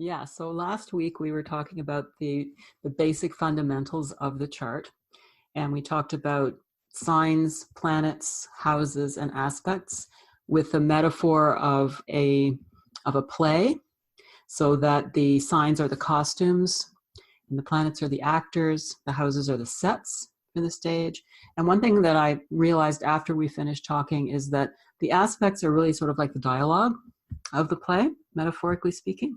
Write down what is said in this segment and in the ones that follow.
Yeah, so last week we were talking about the basic fundamentals of the chart, and we talked about signs, planets, houses, and aspects with the metaphor of a play, so that the signs are the costumes, and the planets are the actors, the houses are the sets for the stage. And one thing that I realized after we finished talking is that the aspects are really sort of like the dialogue of the play, metaphorically speaking.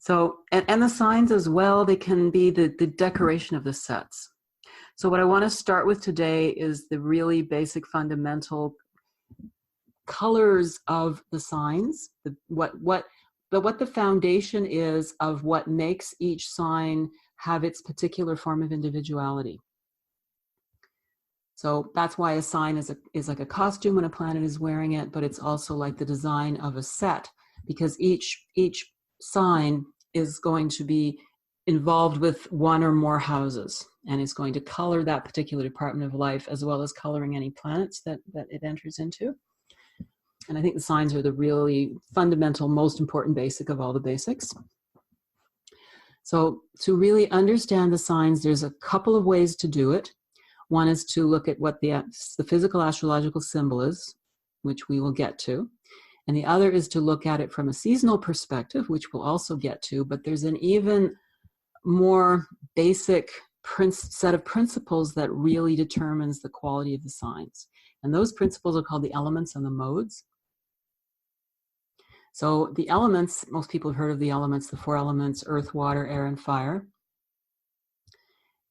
So, and the signs as well, they can be the decoration of the sets. So what I want to start with today is the really basic fundamental colors of the signs, what the foundation is of what makes each sign have its particular form of individuality. So that's why a sign is like a costume when a planet is wearing it, but it's also like the design of a set, because each sign is going to be involved with one or more houses, and it's going to color that particular department of life as well as coloring any planets that it enters into. And I think the signs are the really fundamental, most important basic of all the basics. So to really understand the signs, there's a couple of ways to do it. One is to look at what the physical astrological symbol is, which we will get to. And the other is to look at it from a seasonal perspective, which we'll also get to, but there's an even more basic set of principles that really determines the quality of the signs. And those principles are called the elements and the modes. So the elements, most people have heard of the elements, the four elements: earth, water, air, and fire.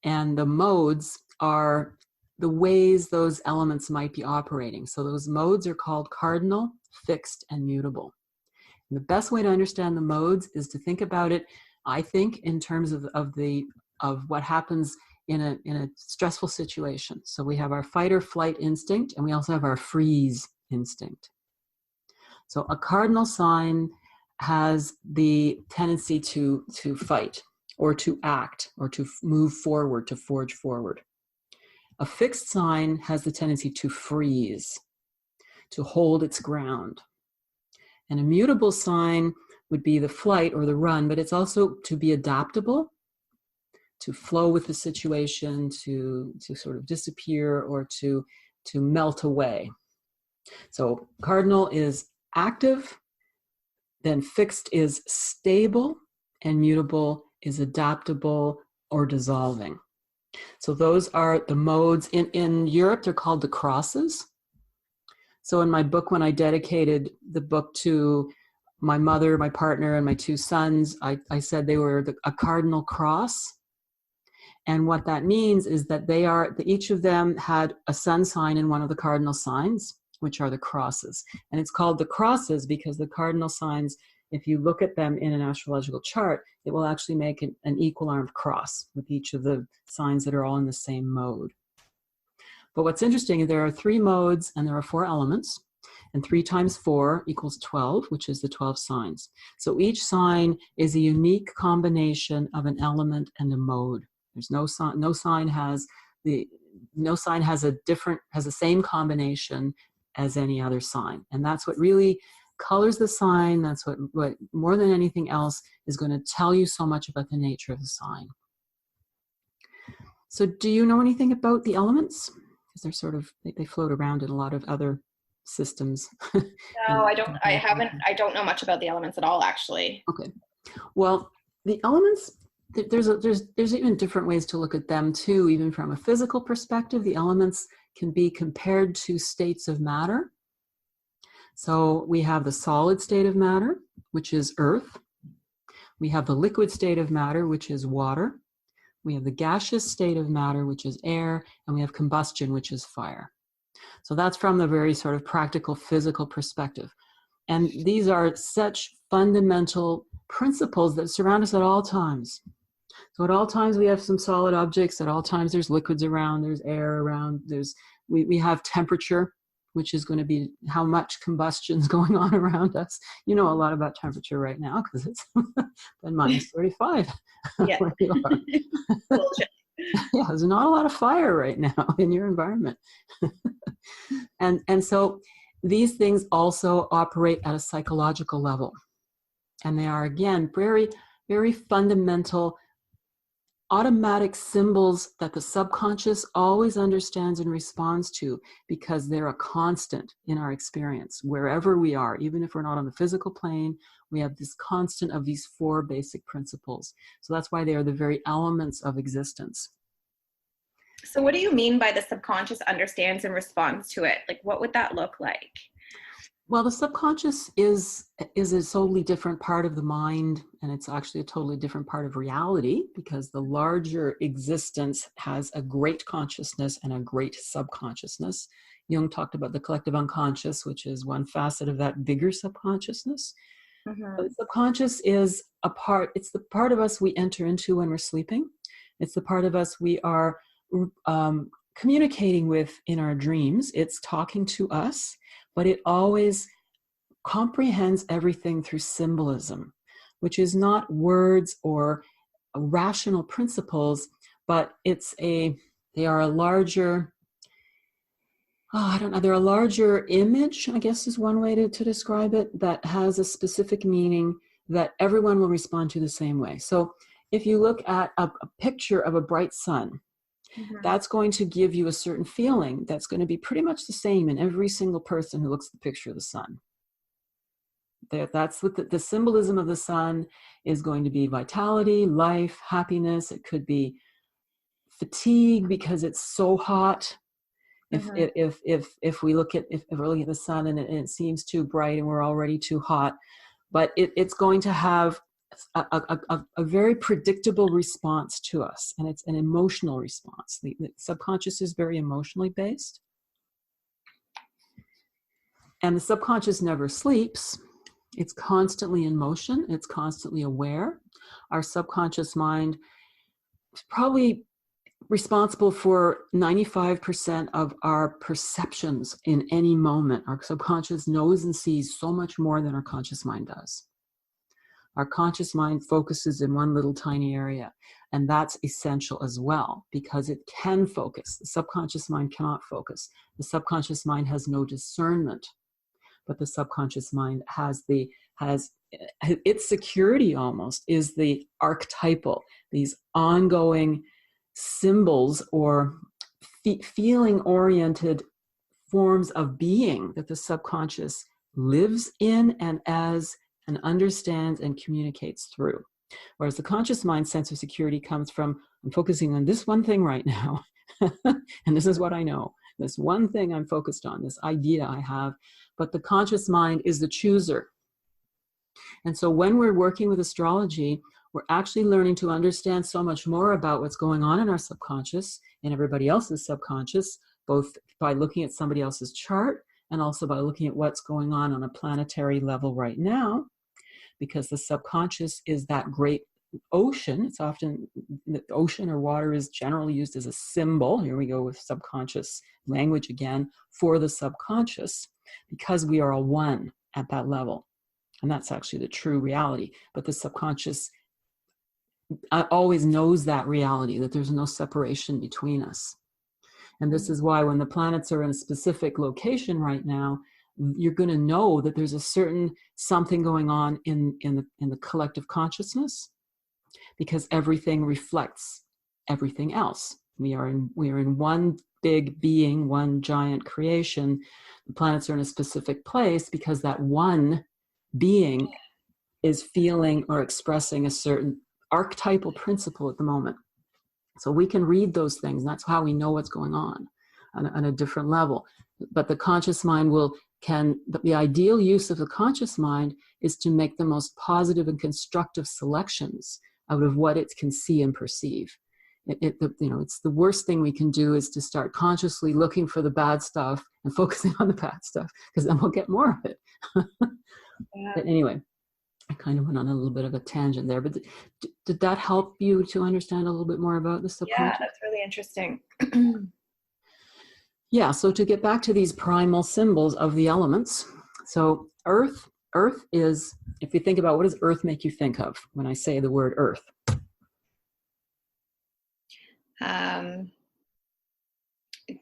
And the modes are the ways those elements might be operating. So those modes are called cardinal, fixed, and mutable. And the best way to understand the modes is to think about it, I think, in terms of what happens in a stressful situation. So we have our fight or flight instinct, and we also have our freeze instinct. So a cardinal sign has the tendency to fight, or to act, or to move forward, to forge forward. A fixed sign has the tendency to freeze, to hold its ground. And a mutable sign would be the flight or the run, but it's also to be adaptable, to flow with the situation, to sort of disappear, or to melt away. So cardinal is active, then fixed is stable, and mutable is adaptable or dissolving. So those are the modes. In Europe, they're called the crosses. So in my book, when I dedicated the book to my mother, my partner, and my two sons, I said they were a cardinal cross. And what that means is that each of them had a sun sign in one of the cardinal signs, which are the crosses. And it's called the crosses because the cardinal signs, if you look at them in an astrological chart, it will actually make an equal armed cross with each of the signs that are all in the same mode. But what's interesting is there are 3 modes and there are 4 elements, and 3 times 4 equals 12, which is the 12 signs. So each sign is a unique combination of an element and a mode. There's no sign has the same combination as any other sign. And that's what really colors the sign. That's what more than anything else is going to tell you so much about the nature of the sign. So do you know anything about the elements? Because they're sort of, they float around in a lot of other systems. No, I don't. I don't know much about the elements at all, actually. Okay. Well, the elements, there's even different ways to look at them too. Even from a physical perspective, the elements can be compared to states of matter. So we have the solid state of matter, which is earth. We have the liquid state of matter, which is water. We have the gaseous state of matter, which is air, and we have combustion, which is fire. So that's from the very sort of practical physical perspective. And these are such fundamental principles that surround us at all times. So at all times we have some solid objects, at all times there's liquids around, there's air around, we have temperature, which is going to be how much combustion is going on around us. You know a lot about temperature right now because it's been minus 35. Yeah. Where you are. Yeah, there's not a lot of fire right now in your environment. And so these things also operate at a psychological level. And they are, again, very, very fundamental, automatic symbols that the subconscious always understands and responds to, because they're a constant in our experience. Wherever we are, even if we're not on the physical plane, we have this constant of these 4 basic principles. So that's why they are the very elements of existence. So what do you mean by the subconscious understands and responds to it? Like, what would that look like? Well, the subconscious is a totally different part of the mind, and it's actually a totally different part of reality, because the larger existence has a great consciousness and a great subconsciousness. Jung talked about the collective unconscious, which is one facet of that bigger subconsciousness. Mm-hmm. The subconscious is it's the part of us we enter into when we're sleeping. It's the part of us we are communicating with in our dreams. It's talking to us, but it always comprehends everything through symbolism, which is not words or rational principles, but they are a larger, they're a larger image, I guess is one way to describe it, that has a specific meaning that everyone will respond to the same way. So if you look at a picture of a bright sun, mm-hmm. that's going to give you a certain feeling that's going to be pretty much the same in every single person who looks at the picture of the sun. That's what the symbolism of the sun is going to be: vitality, life, happiness. It could be fatigue because it's so hot. Mm-hmm. If we're looking at the sun and it seems too bright and we're already too hot, but it's going to have a very predictable response to us, and it's an emotional response. The subconscious is very emotionally based, and the subconscious never sleeps. It's constantly in motion. It's constantly aware. Our subconscious mind is probably responsible for 95% of our perceptions in any moment. Our subconscious knows and sees so much more than our conscious mind does. Our conscious mind focuses in one little tiny area, and that's essential as well, because it can focus. The subconscious mind cannot focus. The subconscious mind has no discernment, but the subconscious mind has its security almost is the archetypal, these ongoing symbols or feeling-oriented forms of being that the subconscious lives in and understands and communicates through. Whereas the conscious mind's sense of security comes from, I'm focusing on this one thing right now, and this is what I know. This one thing I'm focused on, this idea I have, but the conscious mind is the chooser. And so when we're working with astrology, we're actually learning to understand so much more about what's going on in our subconscious and everybody else's subconscious, both by looking at somebody else's chart and also by looking at what's going on a planetary level right now, because the subconscious is that great ocean. It's often, the ocean or water is generally used as a symbol. Here we go with subconscious language again, for the subconscious, because we are a one at that level. And that's actually the true reality. But the subconscious always knows that reality, that there's no separation between us. And this is why when the planets are in a specific location right now, you're going to know that there's a certain something going on in the collective consciousness, because everything reflects everything else. We are in one big being, one giant creation. The planets are in a specific place because that one being is feeling or expressing a certain archetypal principle at the moment. So we can read those things, and that's how we know what's going on a different level. But the conscious mind the ideal use of the conscious mind is to make the most positive and constructive selections out of what it can see and perceive. It's the worst thing we can do is to start consciously looking for the bad stuff and focusing on the bad stuff, because then we'll get more of it. Yeah. But anyway, I kind of went on a little bit of a tangent there, but did that help you to understand a little bit more about the subconscious? Yeah, that's really interesting. Yeah, so to get back to these primal symbols of the elements. So Earth is, if you think about, what does Earth make you think of when I say the word Earth?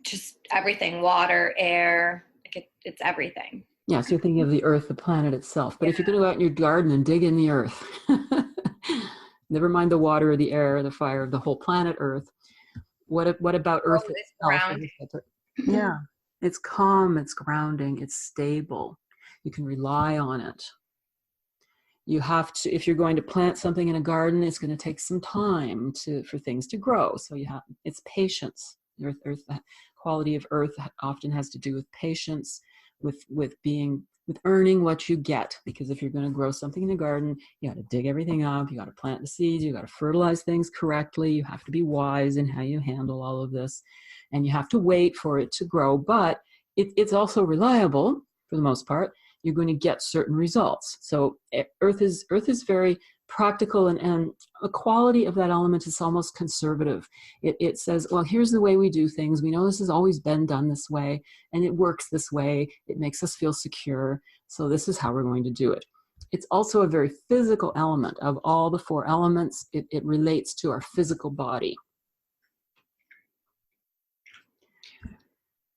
Just everything, water, air, it's everything. Yeah, so you're thinking of the earth, the planet itself. But if you're going to go out in your garden and dig in the earth, never mind the water or the air or the fire, the whole planet earth, what about earth itself? Yeah, it's calm, it's grounding, it's stable. You can rely on it. You have to, if you're going to plant something in a garden, it's going to take some time for things to grow. So it's patience. The quality of earth often has to do with patience, with earning what you get. Because if you're going to grow something in the garden, you got to dig everything up, you got to plant the seeds, you got to fertilize things correctly, you have to be wise in how you handle all of this, and you have to wait for it to grow. But it's also reliable for the most part. You're going to get certain results. So earth is very practical, and the quality of that element is almost conservative. It says, well, here's the way we do things. We know this has always been done this way, and it works this way. It makes us feel secure. So this is how we're going to do it. It's also a very physical element. Of all the four elements, it relates to our physical body.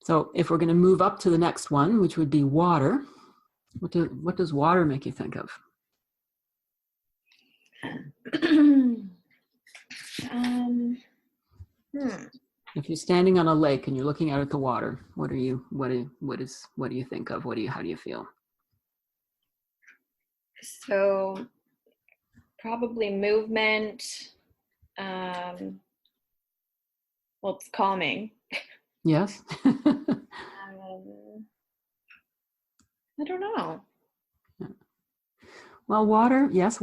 So if we're going to move up to the next one, which would be water, what does water make you think of? If you're standing on a lake and you're looking out at the water, what do you think of? How do you feel? So probably movement. Well, it's calming. Yes. I don't know. Well, water is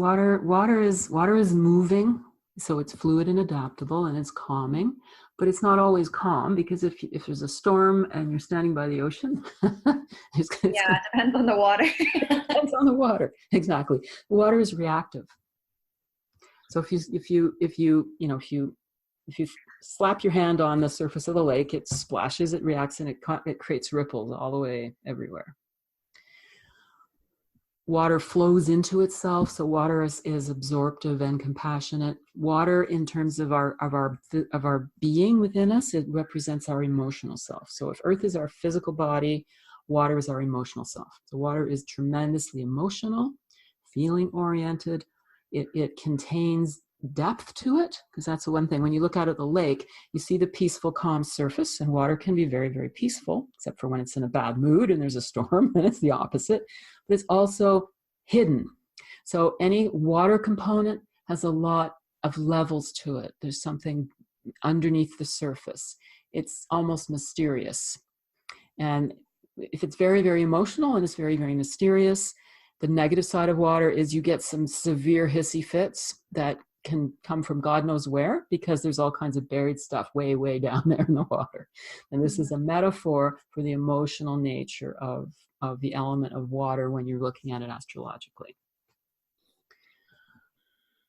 moving, so it's fluid and adaptable, and it's calming, but it's not always calm, because if there's a storm and you're standing by the ocean, it depends on the water. Depends on the water, exactly. The water is reactive. So if you slap your hand on the surface of the lake, it splashes, it reacts, and it creates ripples all the way everywhere. Water flows into itself, so water is absorptive and compassionate. Water, in terms of our being within us, it represents our emotional self. So if earth is our physical body, water is our emotional self. So water is tremendously emotional, feeling oriented. It contains depth to it, because that's the one thing. When you look out at the lake, you see the peaceful, calm surface, and water can be very, very peaceful, except for when it's in a bad mood and there's a storm, and it's the opposite. But it's also hidden. So any water component has a lot of levels to it. There's something underneath the surface. It's almost mysterious. And if it's very, very emotional and it's very, very mysterious, the negative side of water is you get some severe hissy fits that can come from God knows where, because there's all kinds of buried stuff way, way down there in the water. And this is a metaphor for the emotional nature of the element of water when you're looking at it astrologically.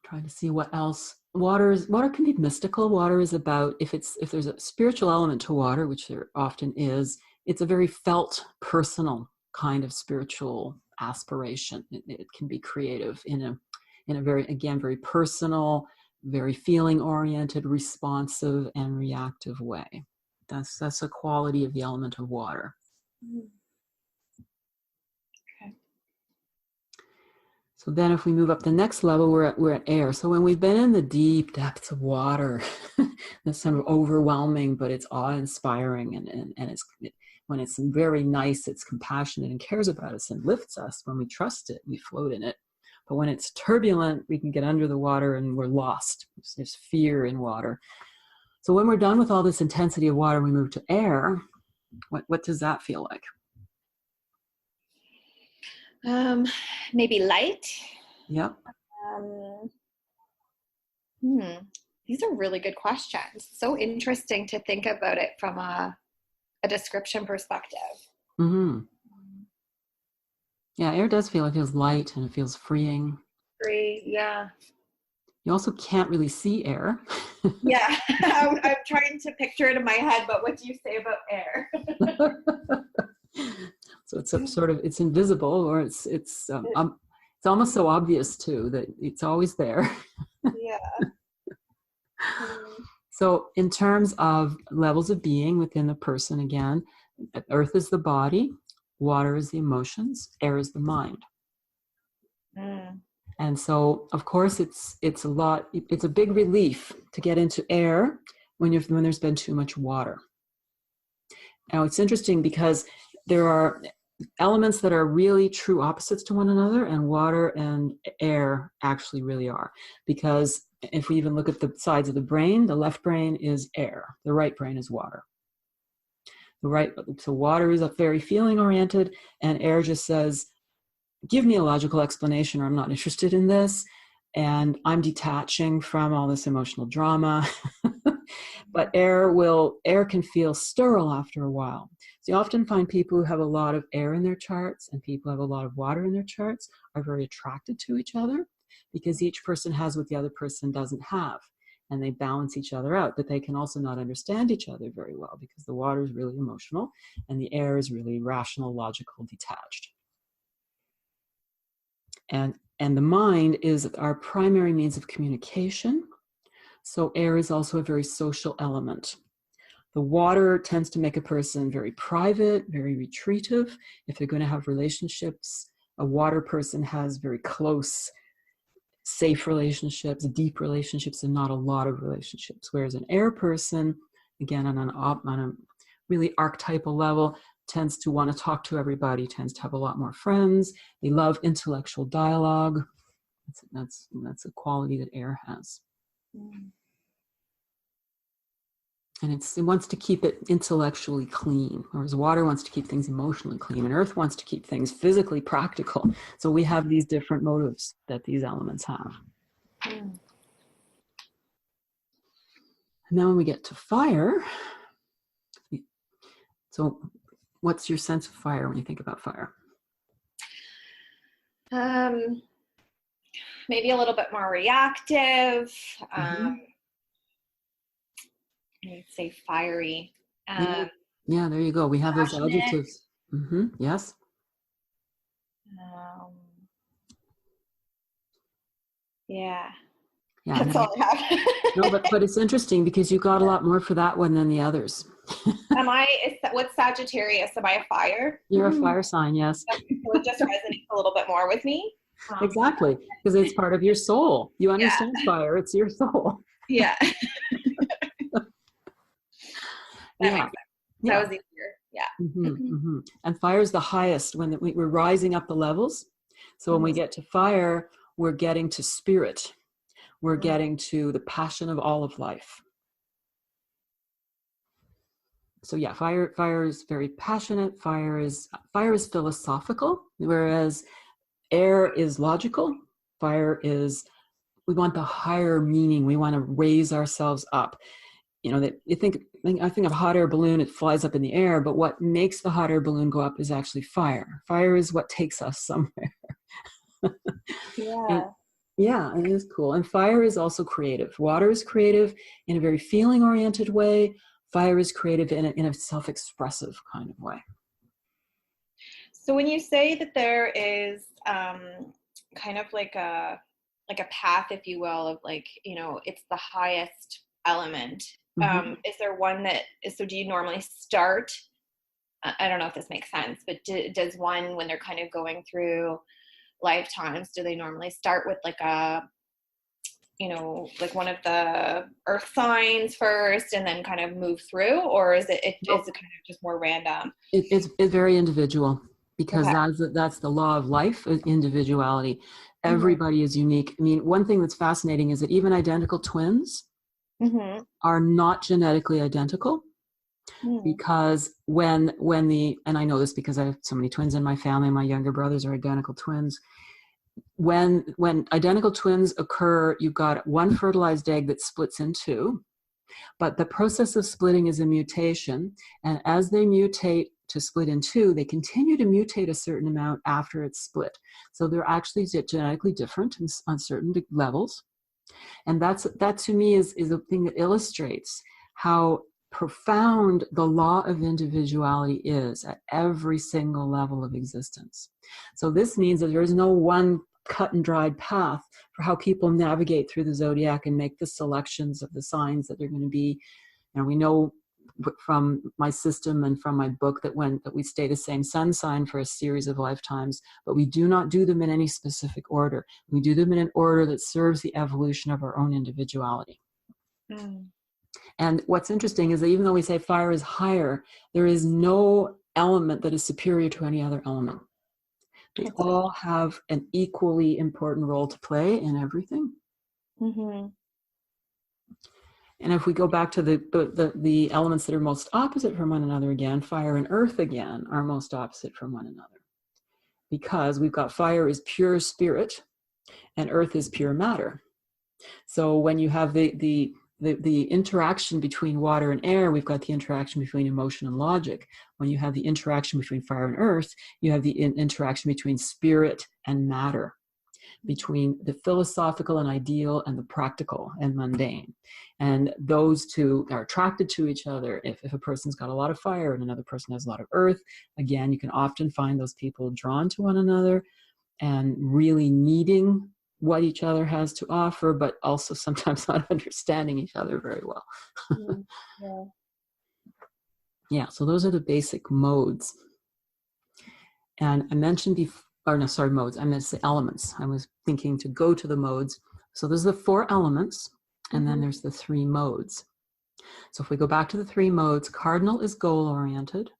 Trying to see what else. Water can be mystical. Water is about, if there's a spiritual element to water, which there often is, it's a very felt, personal kind of spiritual aspiration. It can be creative in a very, again, very personal, very feeling oriented, responsive, and reactive way. That's a quality of the element of water. Okay. So then if we move up the next level, we're at air. So when we've been in the deep depths of water, that's sort of overwhelming, but it's awe-inspiring, and when it's very nice, it's compassionate and cares about us and lifts us. When we trust it, we float in it. But when it's turbulent, we can get under the water and we're lost. There's fear in water. So when we're done with all this intensity of water, we move to air. What does that feel like? Maybe light. Yep. These are really good questions. So interesting to think about it from a description perspective. Mm-hmm. Yeah, air does it feels light, and it feels freeing. Free, yeah. You also can't really see air. Yeah, I'm trying to picture it in my head, but what do you say about air? So it's it's invisible, or it's almost so obvious too that it's always there. Yeah. So in terms of levels of being within the person, again, earth is the body, water is the emotions, air is the mind. Mm. And so, of course, it's a big relief to get into air when there's been too much water. Now, it's interesting because there are elements that are really true opposites to one another, and water and air actually really are. Because if we even look at the sides of the brain, the left brain is air, the right brain is water. So water is very feeling oriented, and air just says, give me a logical explanation, or I'm not interested in this, and I'm detaching from all this emotional drama. But air can feel sterile after a while. So you often find people who have a lot of air in their charts and people who have a lot of water in their charts are very attracted to each other, because each person has what the other person doesn't have, and they balance each other out. But they can also not understand each other very well, because the water is really emotional and the air is really rational, logical, detached. And the mind is our primary means of communication. So air is also a very social element. The water tends to make a person very private, very retreative. If they're going to have relationships, a water person has very close, safe relationships, deep relationships, and not a lot of relationships. Whereas an air person, again, on a really archetypal level, tends to want to talk to everybody, tends to have a lot more friends. They love intellectual dialogue. That's a quality that air has. Mm. And it wants to keep it intellectually clean, whereas water wants to keep things emotionally clean, and earth wants to keep things physically practical. So we have these different motives that these elements have. Mm. And then when we get to fire, so what's your sense of fire when you think about fire? Maybe a little bit more reactive. I'd say fiery. Yeah, there you go. We have those adjectives. Yes. Yeah. Yeah. That's all I have. No, but it's interesting because you got a lot more for that one than the others. What's Sagittarius? Am I a fire? You're a fire sign, yes. So it just resonates a little bit more with me. Exactly, because it's part of your soul. You understand fire, it's your soul. Yeah. That makes sense. Yeah. That was easier. Yeah. And fire is the highest when we're rising up the levels. So when we get to fire, we're getting to spirit. We're getting to the passion of all of life. So yeah, fire is very passionate. Fire is philosophical, whereas air is logical. Fire is, we want the higher meaning. We want to raise ourselves up. You know, that I think of hot air balloon, it flies up in the air, but what makes the hot air balloon go up is actually fire. Fire is what takes us somewhere. Yeah. Yeah, it is cool. And fire is also creative. Water is creative in a very feeling-oriented way. Fire is creative in a self-expressive kind of way. So when you say that there is kind of like a path, if you will, of like, you know, it's the highest element, is there one that is, so do you normally start, I don't know if this makes sense, but does one, when they're kind of going through lifetimes, do they normally start with like a, you know, like one of the earth signs first and then kind of move through, or is it kind of just more random? It's very individual, because that's the law of life, individuality. Everybody is unique. I mean, one thing that's fascinating is that even identical twins are not genetically identical, because when and I know this because I have so many twins in my family, my younger brothers are identical twins. When identical twins occur, you've got one fertilized egg that splits in two, but the process of splitting is a mutation, and as they mutate to split in two, they continue to mutate a certain amount after it's split. So they're actually genetically different on certain levels, and that to me is a thing that illustrates how profound the law of individuality is at every single level of existence. So this means that there is no one cut and dried path for how people navigate through the zodiac and make the selections of the signs that they're going to be. And we know from my system and from my book that we stay the same sun sign for a series of lifetimes, but we do not do them in any specific order. We do them in an order that serves the evolution of our own individuality. And what's interesting is that even though we say fire is higher, there is no element that is superior to any other element. They all have an equally important role to play in everything. And if we go back to the elements that are most opposite from one another again, fire and earth again are most opposite from one another. Because we've got fire is pure spirit and earth is pure matter. So when you have the interaction between water and air, we've got the interaction between emotion and logic. When you have the interaction between fire and earth, you have the interaction between spirit and matter, between the philosophical and ideal and the practical and mundane. And those two are attracted to each other. If a person's got a lot of fire and another person has a lot of earth, again, you can often find those people drawn to one another and really needing what each other has to offer, but also sometimes not understanding each other very well. Yeah, so those are the basic modes. And I mentioned modes. I meant to say elements. I was thinking to go to the modes. So there's the 4 elements, and then there's the 3 modes. So if we go back to the 3 modes, cardinal is goal-oriented,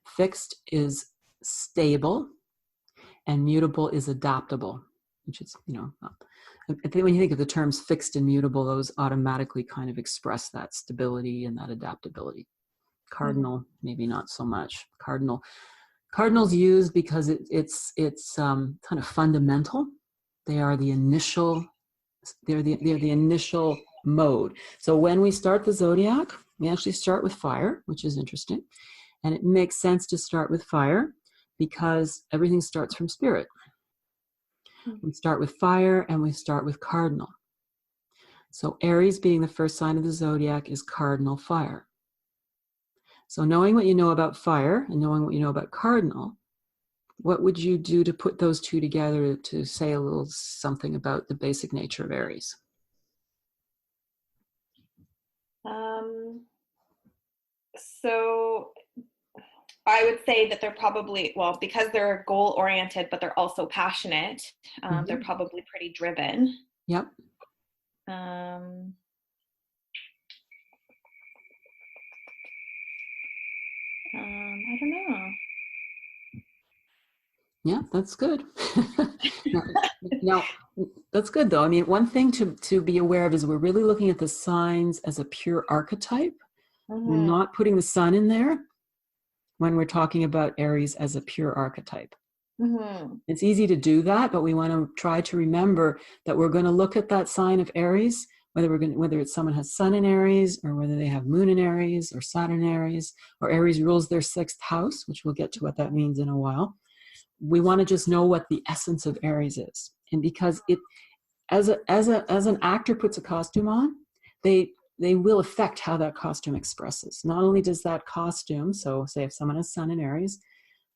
fixed is stable, and mutable is adaptable. Which is, I think when you think of the terms fixed and mutable, those automatically kind of express that stability and that adaptability. Cardinal, maybe not so much. Cardinal's used because it's kind of fundamental. They are the initial. They're the initial mode. So when we start the zodiac, we actually start with fire, which is interesting, and it makes sense to start with fire because everything starts from spirit. We start with fire and we start with cardinal. So Aries, being the first sign of the zodiac, is cardinal fire. So knowing what you know about fire and knowing what you know about cardinal, what would you do to put those two together to say a little something about the basic nature of Aries? So I would say that they're probably, well, because they're goal-oriented, but they're also passionate, they're probably pretty driven. Yep. I don't know. Yeah, that's good. Now, that's good, though. I mean, one thing to be aware of is we're really looking at the signs as a pure archetype. We're not putting the sun in there when we're talking about Aries as a pure archetype. It's easy to do that, but we want to try to remember that we're going to look at that sign of Aries, whether it's someone has sun in Aries, or whether they have moon in Aries, or Saturn in Aries, or Aries rules their 6th house, which we'll get to what that means in a while. We want to just know what the essence of Aries is. And because it, as an actor puts a costume on, they will affect how that costume expresses. Not only does that costume, so say if someone has sun in Aries,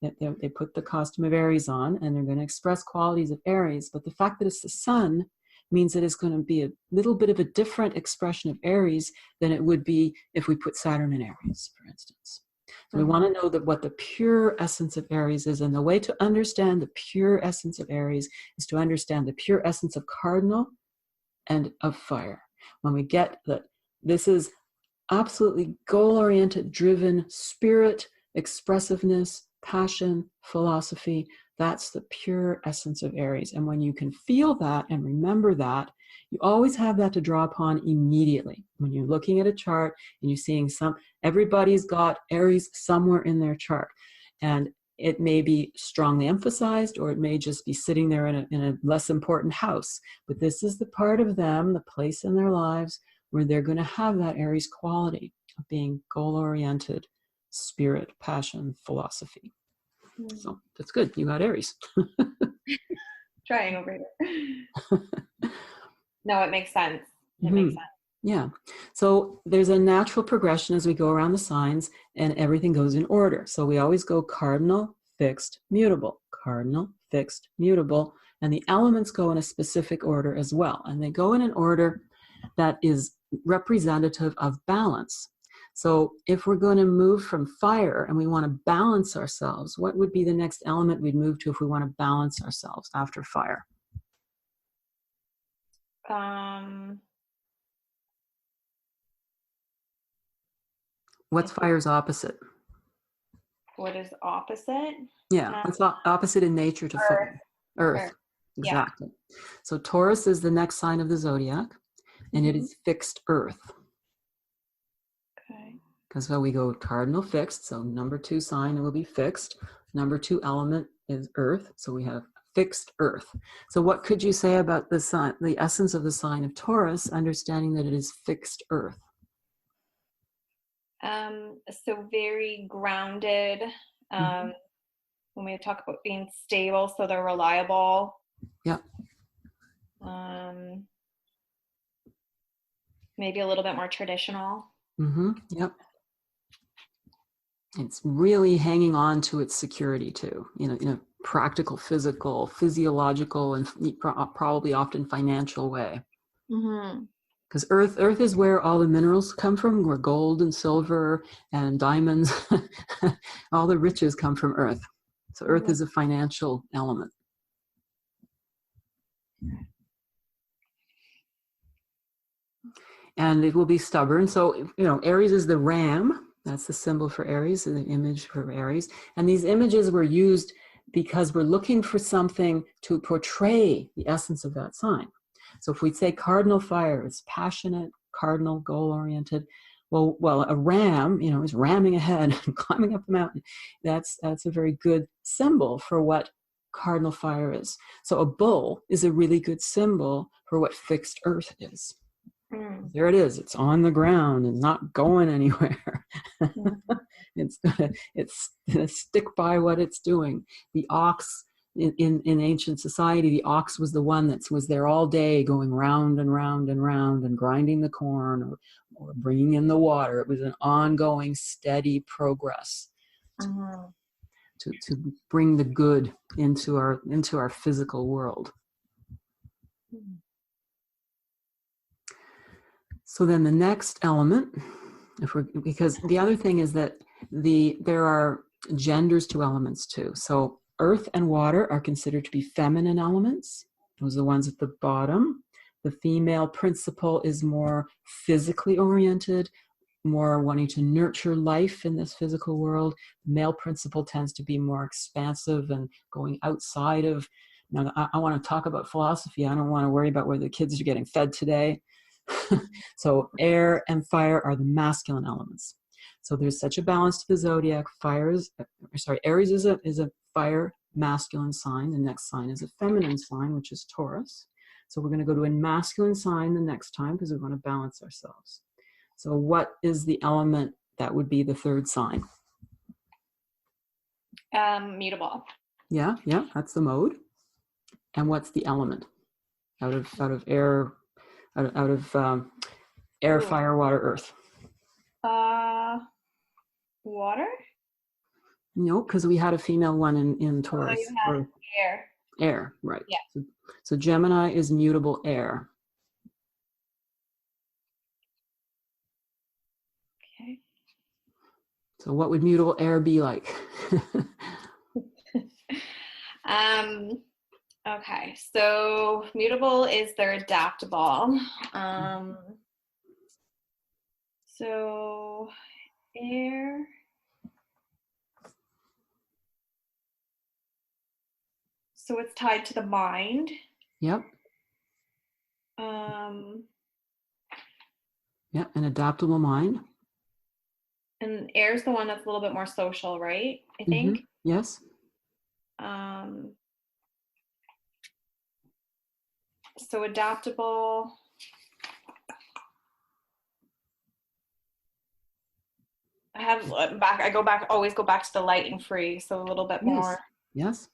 they put the costume of Aries on and they're going to express qualities of Aries, but the fact that it's the sun means that it's going to be a little bit of a different expression of Aries than it would be if we put Saturn in Aries, for instance. So we want to know that what the pure essence of Aries is, and the way to understand the pure essence of Aries is to understand the pure essence of cardinal and of fire. When we get that this is absolutely goal-oriented, driven spirit, expressiveness, passion, philosophy, that's the pure essence of Aries. And when you can feel that and remember that, you always have that to draw upon immediately. When you're looking at a chart and you're seeing everybody's got Aries somewhere in their chart. And it may be strongly emphasized, or it may just be sitting there in a less important house. But this is the part of them, the place in their lives where they're going to have that Aries quality of being goal-oriented, spirit, passion, philosophy. So that's good. You got Aries. Trying over here. No, it makes sense. It makes sense. Yeah. So there's a natural progression as we go around the signs, and everything goes in order. So we always go cardinal, fixed, mutable, cardinal, fixed, mutable, and the elements go in a specific order as well. And they go in an order that is representative of balance. So if we're going to move from fire and we want to balance ourselves, what would be the next element we'd move to if we want to balance ourselves after fire? What's fire's opposite? What is opposite? Yeah, what's opposite in nature to fire? Earth. Exactly. Yeah. So Taurus is the next sign of the zodiac, and it is fixed earth. Okay. Because so we go cardinal fixed, so number 2 sign will be fixed. Number 2 element is earth, so we have fixed earth. So what could you say about the sign, the essence of the sign of Taurus, understanding that it is fixed earth? So very grounded. When we talk about being stable, so they're reliable. Yep. Maybe a little bit more traditional. Yep. It's really hanging on to its security too, in a practical, physical, physiological, and probably often financial way. Because Earth is where all the minerals come from, where gold and silver and diamonds, all the riches come from Earth. So Earth is a financial element. And it will be stubborn. So, Aries is the ram. That's the symbol for Aries, the image for Aries. And these images were used because we're looking for something to portray the essence of that sign. So if we say cardinal fire is passionate, cardinal, goal-oriented, well, a ram, is ramming ahead and climbing up the mountain. That's a very good symbol for what cardinal fire is. So a bull is a really good symbol for what fixed earth is. There it is. It's on the ground and not going anywhere. It's gonna stick by what it's doing. The ox in ancient society, the ox was the one that was there all day, going round and round and round and grinding the corn or bringing in the water. It was an ongoing, steady progress to bring the good into our physical world. So then the next element, because the other thing is that there are genders to elements too. So earth and water are considered to be feminine elements. Those are the ones at the bottom. The female principle is more physically oriented, more wanting to nurture life in this physical world. The male principle tends to be more expansive and going outside of. Now, I want to talk about philosophy. I don't want to worry about where the kids are getting fed today. So air and fire are the masculine elements. So there's such a balance to the zodiac. Aries is a fire masculine sign. The next sign is a feminine sign, which is Taurus. So we're going to go to a masculine sign the next time because we want to balance ourselves. So what is the element that would be the third sign? Mutable. Yeah, that's the mode. And what's the element out of air? Out of air, fire, water, earth. Water? No, because we had a female one in Taurus. Oh, you had air. Air, right. Yeah. So Gemini is mutable air. Okay. So what would mutable air be like? Okay, so mutable is they're adaptable. So air. So it's tied to the mind. Yep. Yeah, an adaptable mind. And air is the one that's a little bit more social, right? I think. Yes. So adaptable. I always go back to the light and free. So a little bit more. Yes.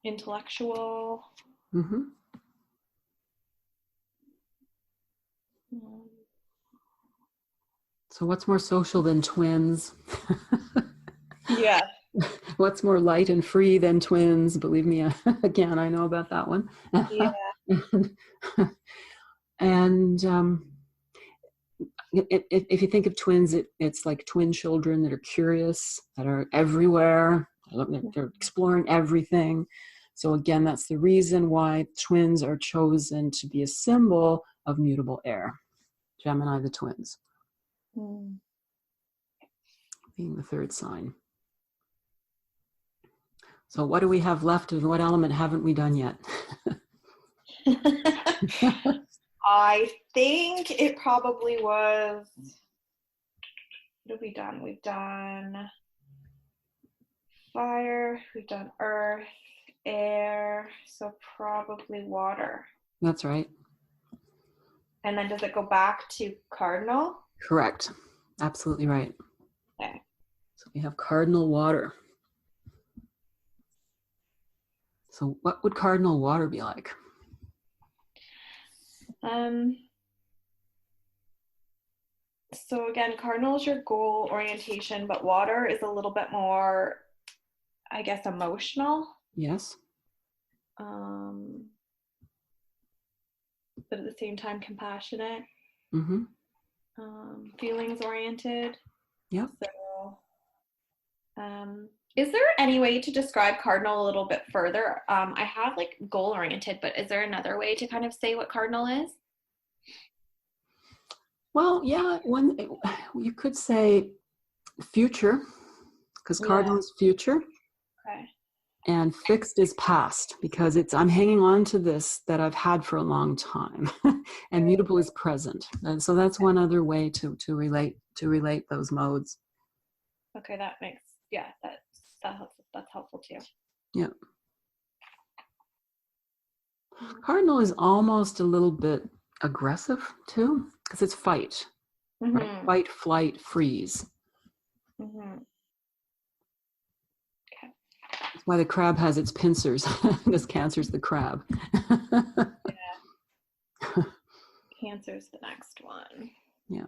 Intellectual. So what's more social than twins? Yeah. What's more light and free than twins? Believe me, again, I know about that one. Yeah. And if you think of twins, it's like twin children that are curious, that are everywhere. They're exploring everything. So again, that's the reason why twins are chosen to be a symbol of mutable air. Gemini, the twins, being the third sign. So what do we have left, and what element haven't we done yet? I think it probably was, what have we done? We've done fire, we've done earth, air, so probably water. That's right. And then does it go back to cardinal? Correct. Absolutely right. Okay. So we have cardinal water. So what would cardinal water be like? So again, cardinal is your goal orientation, but water is a little bit more, I guess, emotional. Yes. But at the same time, compassionate. Mm-hmm. Feelings oriented. Yep. So, is there any way to describe cardinal a little bit further? I have like goal oriented, but is there another way to kind of say what cardinal is? Well, yeah, you could say future, because cardinal is future. Okay. And fixed is past, because I'm hanging on to this that I've had for a long time. And mutable is present. And so that's one other way to relate those modes. Okay, that makes, yeah, that's helpful too. Yeah. Cardinal is almost a little bit aggressive too, because it's fight. Mm-hmm. Right? Fight, flight, freeze. Mm-hmm. That's why the crab has its pincers, because Cancer's the crab. Yeah. Cancer's the next one. Yeah.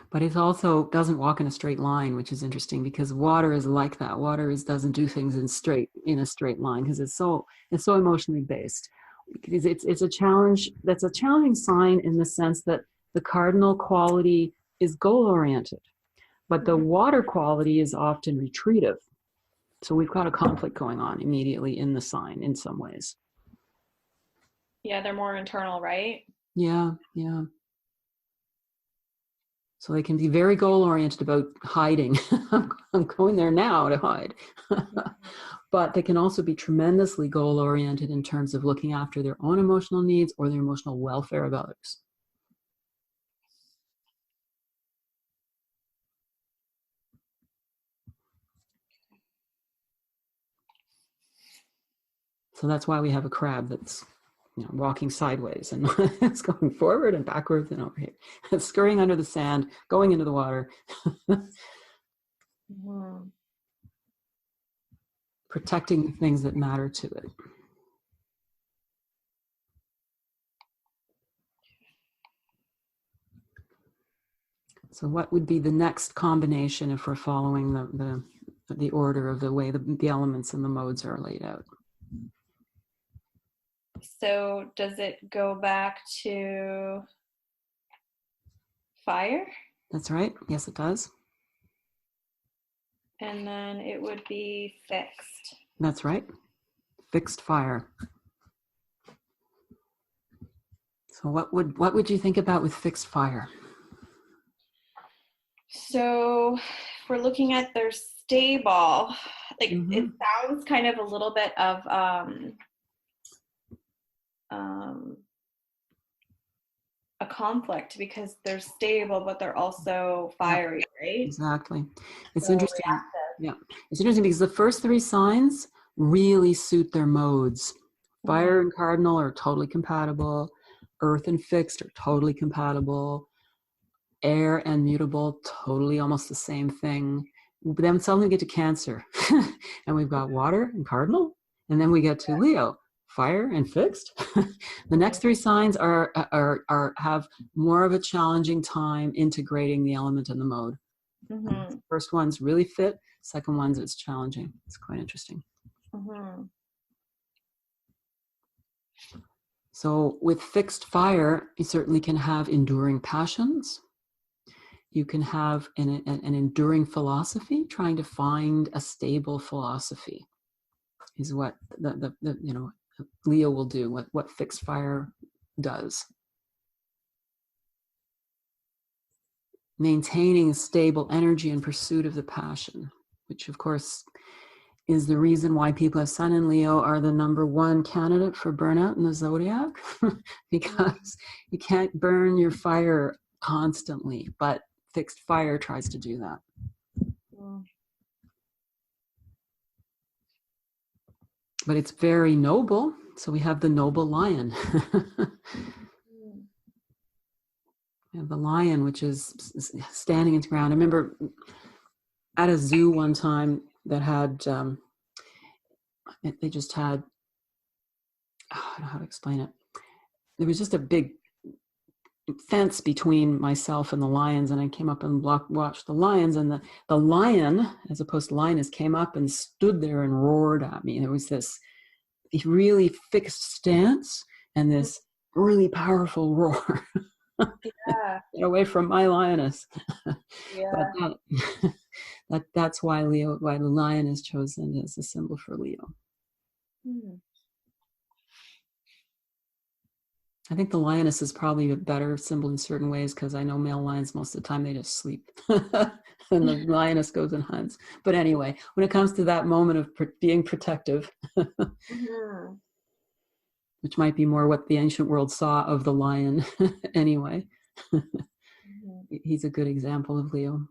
But it also doesn't walk in a straight line, which is interesting, because water is like that. Water doesn't do things in a straight line, because it's so emotionally based. It's a challenge. That's a challenging sign in the sense that the cardinal quality is goal oriented, but the water quality is often retreative. So we've got a conflict going on immediately in the sign in some ways. Yeah, they're more internal, right? Yeah, yeah. So they can be very goal-oriented about hiding. I'm going there now to hide. But they can also be tremendously goal-oriented in terms of looking after their own emotional needs or the emotional welfare of others. So that's why we have a crab that's walking sideways, and it's going forward and backwards and over here. It's scurrying under the sand, going into the water. Protecting the things that matter to it. So what would be the next combination if we're following the order of the way the elements and the modes are laid out? So does it go back to fire? That's right. Yes, it does. And then it would be fixed. That's right. Fixed fire. So what would you think about with fixed fire? So if we're looking at their stable, like it sounds kind of a little bit of a conflict, because they're stable but they're also fiery, right? Exactly. It's interesting. Reactive. Yeah, it's interesting because the first three signs really suit their modes. Fire and cardinal are totally compatible. Earth and fixed are totally compatible. Air and mutable, totally almost the same thing. But then suddenly we get to Cancer, and we've got water and cardinal, and then we get to Leo, fire and fixed. The next three signs have more of a challenging time integrating the element and the mode. First one's really fit. Second one's it's challenging. It's quite interesting. So with fixed fire, you certainly can have enduring passions. You can have an enduring philosophy. Trying to find a stable philosophy is what the Leo will do, what fixed fire does. Maintaining stable energy in pursuit of the passion, which of course is the reason why people with Sun in Leo are the #1 candidate for burnout in the zodiac, because you can't burn your fire constantly, but fixed fire tries to do that. But it's very noble. So we have the noble lion. We have the lion, which is standing its ground. I remember at a zoo one time that had, they just had, I don't know how to explain it. There was just a big fence between myself and the lions, and I came up and watched the lions, and the lion, as opposed to lioness, came up and stood there and roared at me. There was this really fixed stance and this really powerful roar. Yeah. Get away from my lioness. Yeah. But that's why the lion is chosen as a symbol for Leo. I think the lioness is probably a better symbol in certain ways, because I know male lions, most of the time they just sleep and the lioness goes and hunts. But anyway, when it comes to that moment of being protective, which might be more what the ancient world saw of the lion anyway, he's a good example of Leo.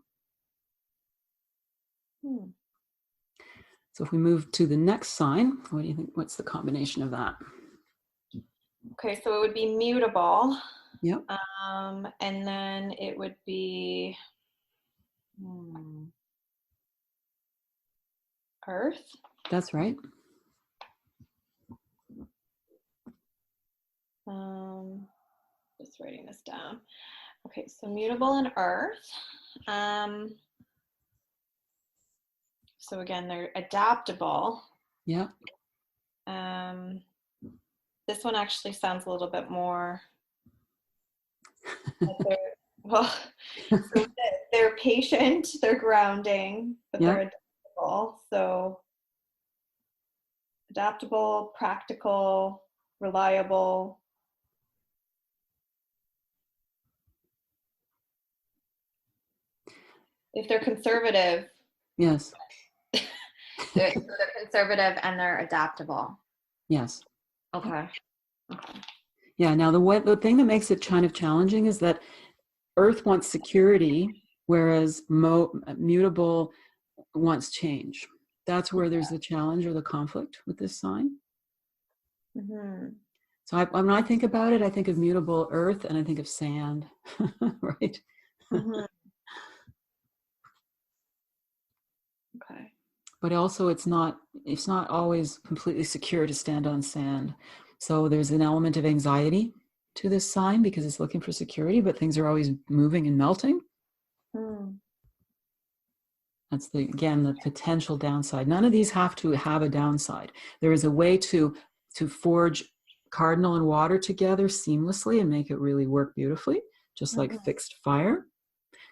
So if we move to the next sign, what do you think? What's the combination of that? Okay, so it would be mutable. Yep. And then it would be Earth. That's right. Just writing this down. Okay, so mutable and Earth. So again, they're adaptable. Yeah. This one actually sounds a little bit more. So they're patient, they're grounding, but they're adaptable. So adaptable, practical, reliable. If they're conservative. Yes. They're conservative and they're adaptable. Yes. Okay. Yeah. Now the thing that makes it kind of challenging is that Earth wants security, whereas mutable wants change. That's where there's the challenge or the conflict with this sign. So when I think about it, I think of mutable Earth and I think of sand, right? Okay. But also it's not always completely secure to stand on sand. So there's an element of anxiety to this sign because it's looking for security, but things are always moving and melting. That's the potential downside. None of these have to have a downside. There is a way to forge cardinal and water together seamlessly and make it really work beautifully, just like fixed fire,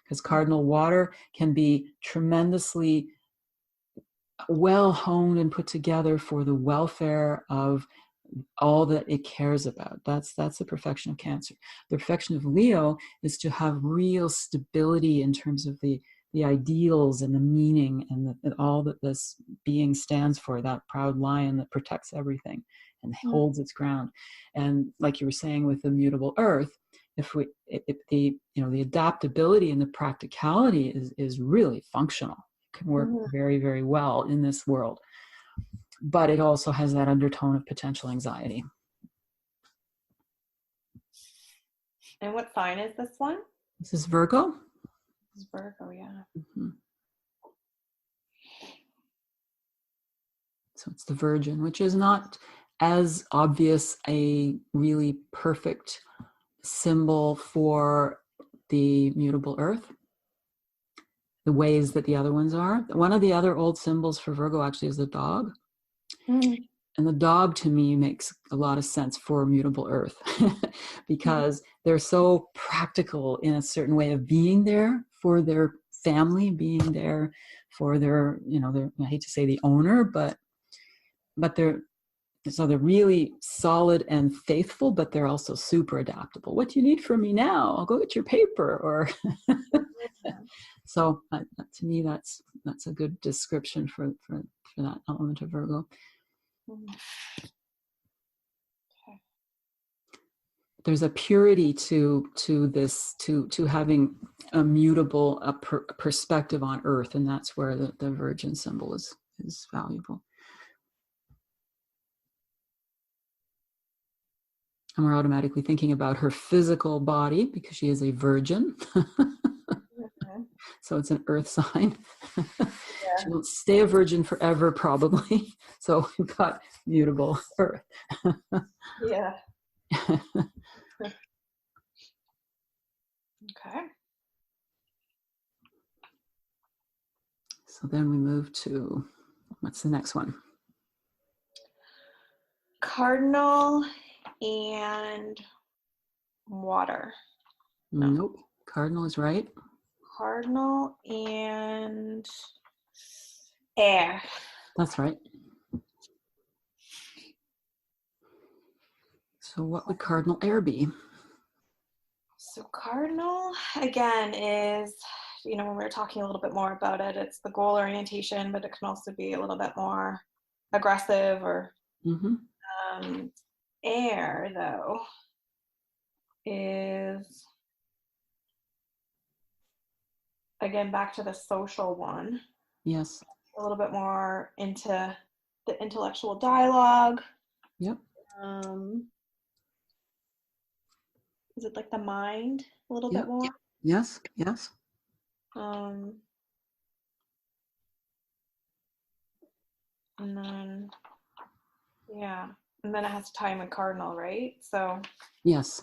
because cardinal water can be tremendously well honed and put together for the welfare of all that it cares about. That's the perfection of Cancer. The perfection of Leo is to have real stability in terms of the ideals and the meaning and all that this being stands for, that proud lion that protects everything and holds its ground. And like you were saying with the mutable Earth, if the adaptability and the practicality is really functional, it can work very, very well in this world. But it also has that undertone of potential anxiety. And what sign is this one? This is Virgo. This is Virgo, yeah. So it's the Virgin, which is not as obvious a really perfect symbol for the mutable Earth, the ways that the other ones are. One of the other old symbols for Virgo actually is the dog. the dog to me makes a lot of sense for mutable earth because they're so practical in a certain way of being there for their family, being there for their, I hate to say the owner, but they're really solid and faithful, but they're also super adaptable. What do you need from me now? I'll go get your paper. Or so to me, that's a good description for that element of Virgo. There's a purity to this, to having a mutable perspective on Earth, and that's where the Virgin symbol is valuable. And we're automatically thinking about her physical body because she is a virgin. So it's an earth sign. Yeah. She won't stay a virgin forever, probably. So we've got mutable earth. Yeah. Okay. So then we move to, what's the next one? Cardinal and water. No. Nope. Cardinal is right. Cardinal and air. That's right. So what would cardinal air be? So cardinal, again, is, when we were talking a little bit more about it, it's the goal orientation, but it can also be a little bit more aggressive or air, though, is, again, back to the social one. Yes. A little bit more into the intellectual dialogue. Yep. Is it like the mind a little bit more? Yes, yes. And then, yeah. And then it has to tie in with cardinal, right? So. Yes.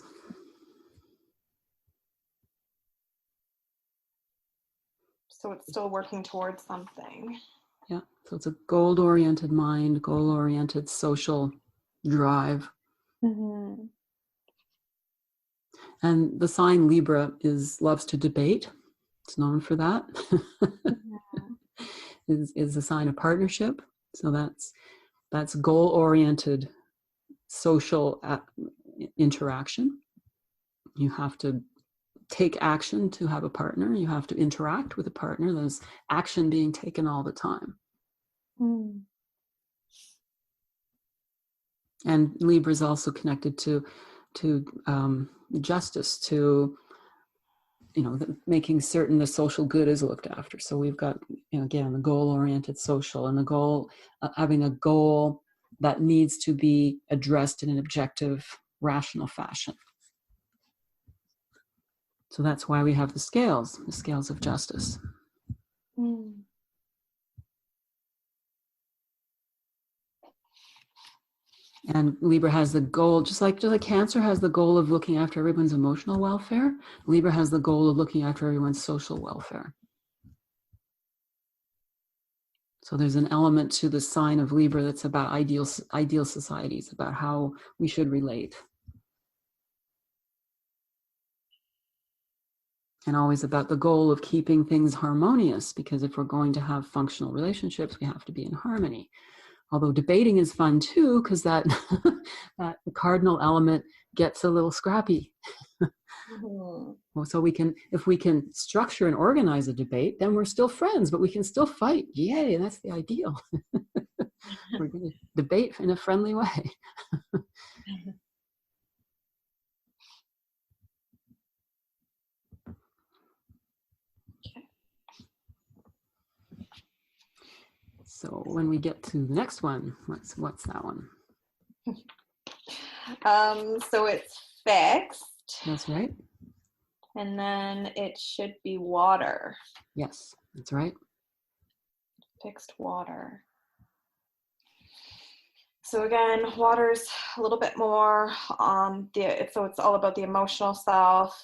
So it's still working towards something. Yeah. So it's a goal-oriented mind, goal-oriented social drive. Mm-hmm. And the sign Libra loves to debate. It's known for that. is a sign of partnership. So that's goal-oriented social interaction. You have to take action to have a partner. You have to interact with a partner. There's action being taken all the time. And Libra is also connected to justice, to making certain the social good is looked after. So we've got, again, the goal-oriented social, and the goal, having a goal that needs to be addressed in an objective, rational fashion. So that's why we have the scales of justice. And Libra has the goal, just like Cancer has the goal of looking after everyone's emotional welfare, Libra has the goal of looking after everyone's social welfare. So there's an element to the sign of Libra that's about ideal societies, about how we should relate. And always about the goal of keeping things harmonious, because if we're going to have functional relationships, we have to be in harmony. Although debating is fun too, because that cardinal element gets a little scrappy. Well, so if we can structure and organize a debate, then we're still friends, but we can still fight. Yay, that's the ideal. We're going to debate in a friendly way. So when we get to the next one, what's that one? So it's fixed. That's right. And then it should be water. Yes, that's right. Fixed water. So again, water's a little bit more so it's all about the emotional self,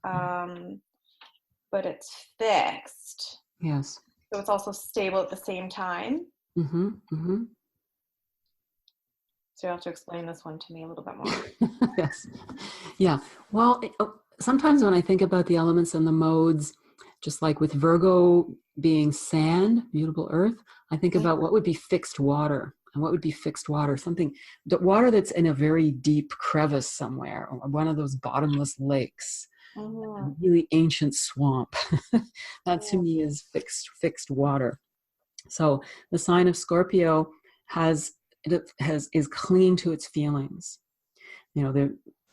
but it's fixed. Yes. So it's also stable at the same time. So you'll have to explain this one to me a little bit more. Yes. Yeah. Well, sometimes when I think about the elements and the modes, just like with Virgo being sand, mutable earth, I think about what would be fixed water. And what would be fixed water? Something, the water that's in a very deep crevice somewhere, or one of those bottomless lakes, a really ancient swamp. That to me is fixed water. So the sign of Scorpio is clinging to its feelings. You know,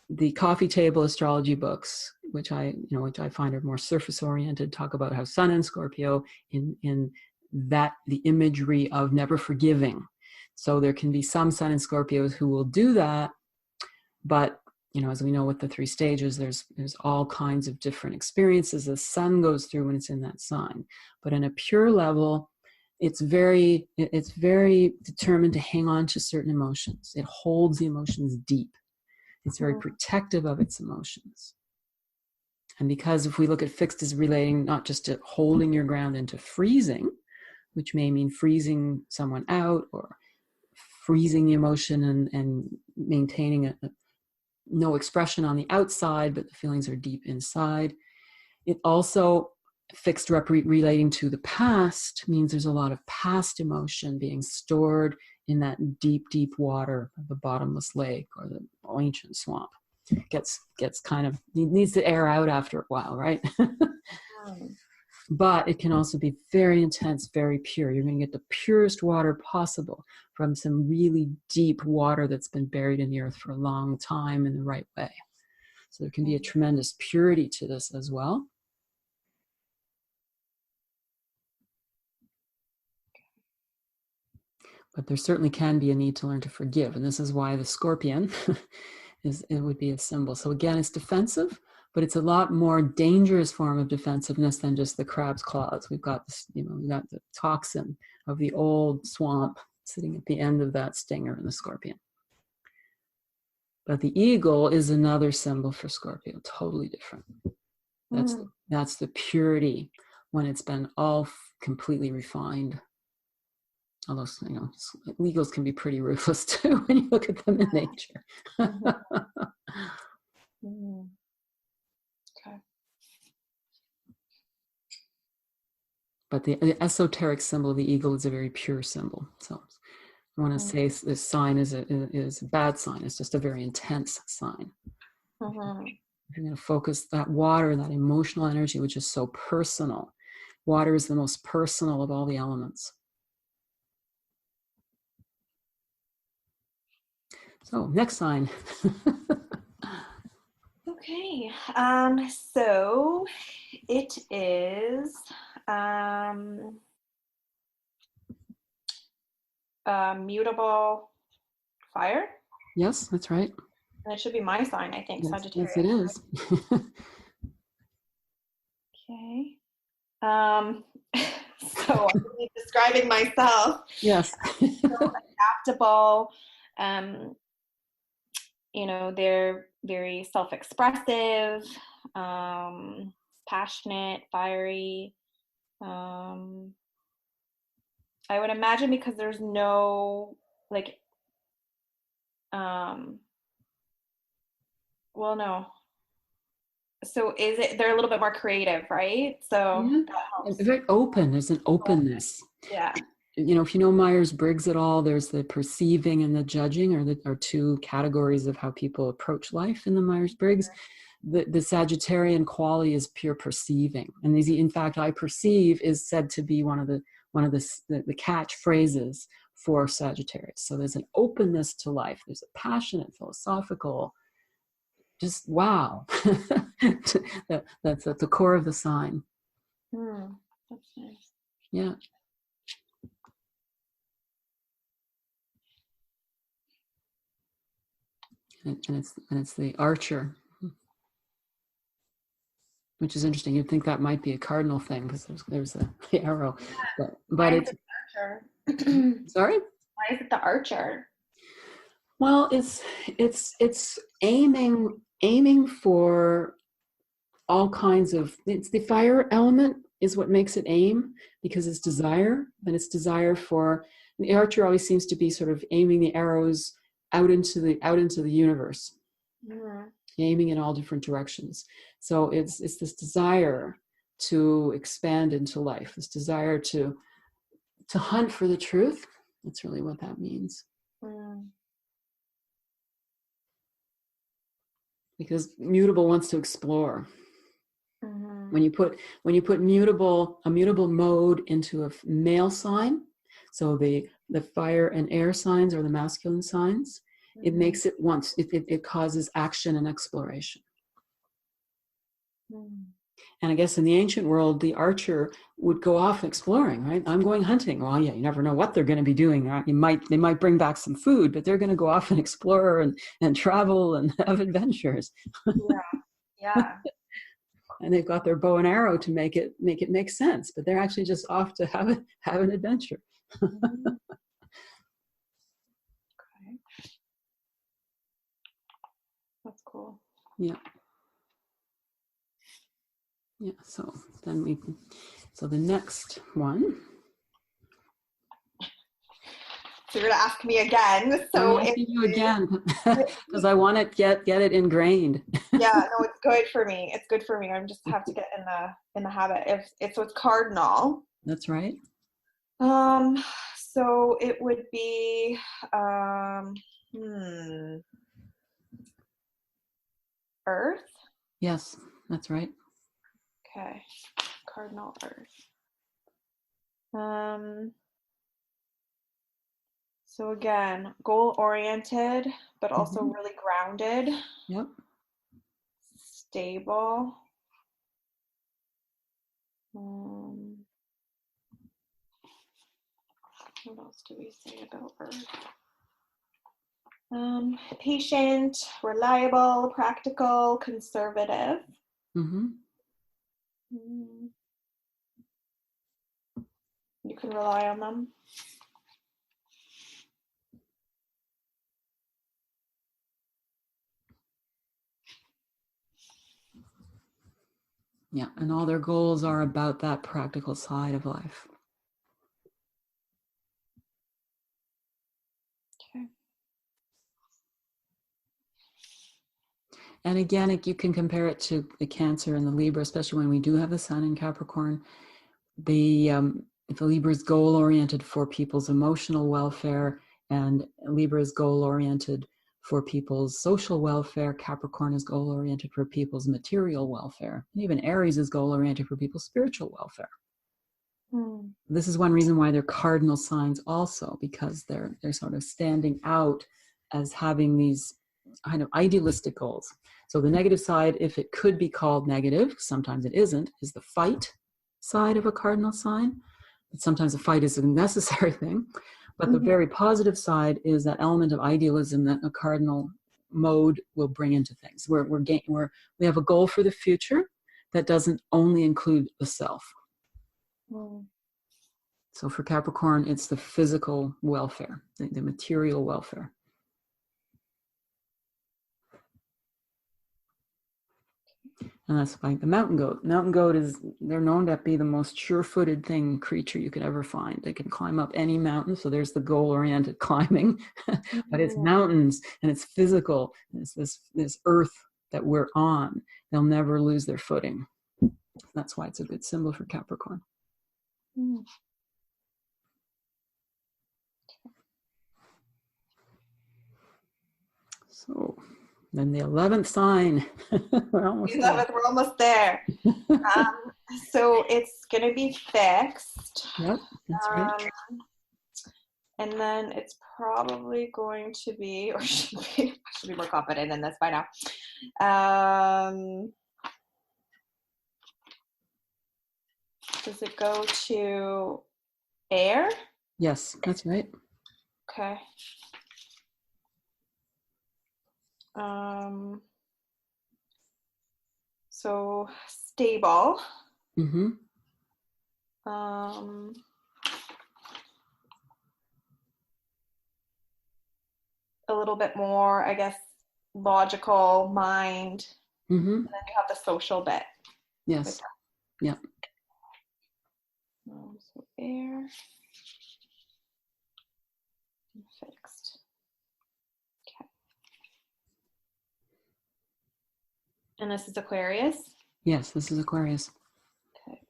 the coffee table astrology books, which I find are more surface oriented, talk about how Sun and Scorpio in that the imagery of never forgiving. So there can be some Sun and Scorpios who will do that, but you know, as we know with the 3 stages, there's all kinds of different experiences the Sun goes through when it's in that sign. But in a pure level, it's very determined to hang on to certain emotions. It holds the emotions deep. It's very protective of its emotions. And because if we look at fixed as relating not just to holding your ground into freezing, which may mean freezing someone out or freezing the emotion and maintaining no expression on the outside, but the feelings are deep inside. It also, fixed relating to the past means there's a lot of past emotion being stored in that deep, deep water of the bottomless lake or the ancient swamp. Gets kind of, needs to air out after a while, right? But it can also be very intense, very pure. You're going to get the purest water possible from some really deep water that's been buried in the earth for a long time in the right way. So there can be a tremendous purity to this as well. But there certainly can be a need to learn to forgive. And this is why the scorpion it would be a symbol. So again, it's defensive, but it's a lot more dangerous form of defensiveness than just the crab's claws. We've got this, we've got the toxin of the old swamp sitting at the end of that stinger in the scorpion. But the eagle is another symbol for Scorpio, totally different. That's the purity when it's been all completely refined. Although, eagles can be pretty ruthless too when you look at them in nature. Okay. But the esoteric symbol of the eagle is a very pure symbol. So I want to say this sign is a bad sign. It's just a very intense sign. You're going to focus that water, that emotional energy, which is so personal. Water is the most personal of all the elements. So next sign. Okay. So it is mutable fire. Yes, that's right. And it should be my sign, I think. Yes, Sagittarius. yes, it is. Okay. So I'm really describing myself. Yes. So adaptable. They're very self-expressive, passionate, fiery. I would imagine because there's no no. So they're a little bit more creative, right? So that helps. Very open. There's an openness. Yeah. If you know Myers-Briggs at all, there's the perceiving and the judging are 2 categories of how people approach life in the Myers-Briggs. The Sagittarian quality is pure perceiving. And in fact, I perceive is said to be one of the catch phrases for Sagittarius. So there's an openness to life. There's a passionate, philosophical, just wow. That's at the core of the sign. That's nice. Yeah. And it's the archer, which is interesting. You'd think that might be a cardinal thing because there's the arrow, but it's archer. Sorry? Why is it the archer? Well, it's aiming for all kinds of. It's the fire element is what makes it aim because it's desire, and it's desire for. The archer always seems to be sort of aiming the arrows out into the universe, Mhm. aiming in all different directions. So it's this desire to expand into life, this desire to hunt for the truth. That's really what that means. Mm. Because mutable wants to explore. Mhm. When you put a mutable mode into a male sign, so the fire and air signs are the masculine signs, it Mhm. makes it causes action and exploration. Mm. And I guess in the ancient world, the archer would go off exploring, right? I'm going hunting. Well, yeah, you never know what they're going to be doing. Right? They might bring back some food, but they're going to go off and explore and travel and have adventures. Yeah. And they've got their bow and arrow to make it make sense, but they're actually just off to have an adventure. Mhm. Okay. That's cool. Yeah. So the next one. So you're gonna ask me again. So I'm asking you again because I want to get it ingrained. Yeah, no, it's good for me. It's good for me. I just have to get in the habit. If it's with cardinal. That's right. So it would be Earth. Yes, that's right. Okay. Cardinal Earth. So again, goal oriented, but also really grounded. Yep. Stable. What else do we say about Earth? Patient, reliable, practical, conservative. Mm-hmm. You can rely on them. Yeah, and all their goals are about that practical side of life. Okay. And again, you can compare it to the Cancer and the Libra, especially when we do have the Sun in Capricorn. If the Libra is goal-oriented for people's emotional welfare, and Libra is goal-oriented for people's social welfare, Capricorn is goal-oriented for people's material welfare, and even Aries is goal-oriented for people's spiritual welfare. This is one reason why they're cardinal signs also, because they're sort of standing out as having these kind of idealistic goals. So the negative side, if it could be called negative, sometimes it isn't, is the fight side of a cardinal sign. But sometimes a fight is a necessary thing. But the very positive side is that element of idealism that a cardinal mode will bring into things. We have a goal for the future that doesn't only include the self. So for Capricorn, it's the physical welfare, the material welfare. And that's like the mountain goat. Mountain goat they're known to be the most sure-footed creature you could ever find. They can climb up any mountain. So there's the goal-oriented climbing, but it's mountains and it's physical. And it's this earth that we're on. They'll never lose their footing. That's why it's a good symbol for Capricorn. So then the 11th sign. We're almost there. So it's going to be fixed. Yep, that's right. And then it's probably going to be, or should be, I should be more confident in this by now. Does it go to air? Yes, that's right. Okay. So stable. A little bit more, I guess, logical mind. And then you have the social bit. Yes. Yeah. So air. Fixed. And this is Aquarius? Yes, this is Aquarius. Okay.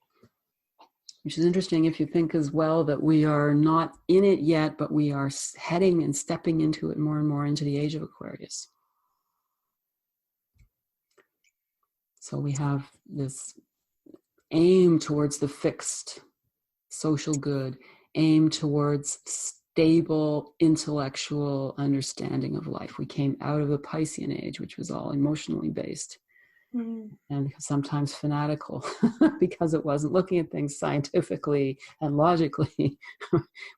Which is interesting if you think as well that we are not in it yet, but we are heading and stepping into it more and more into the age of Aquarius. So we have this aim towards the fixed social good, aim towards stable intellectual understanding of life. We came out of the Piscean age, which was all emotionally based. And sometimes fanatical because it wasn't looking at things scientifically and logically.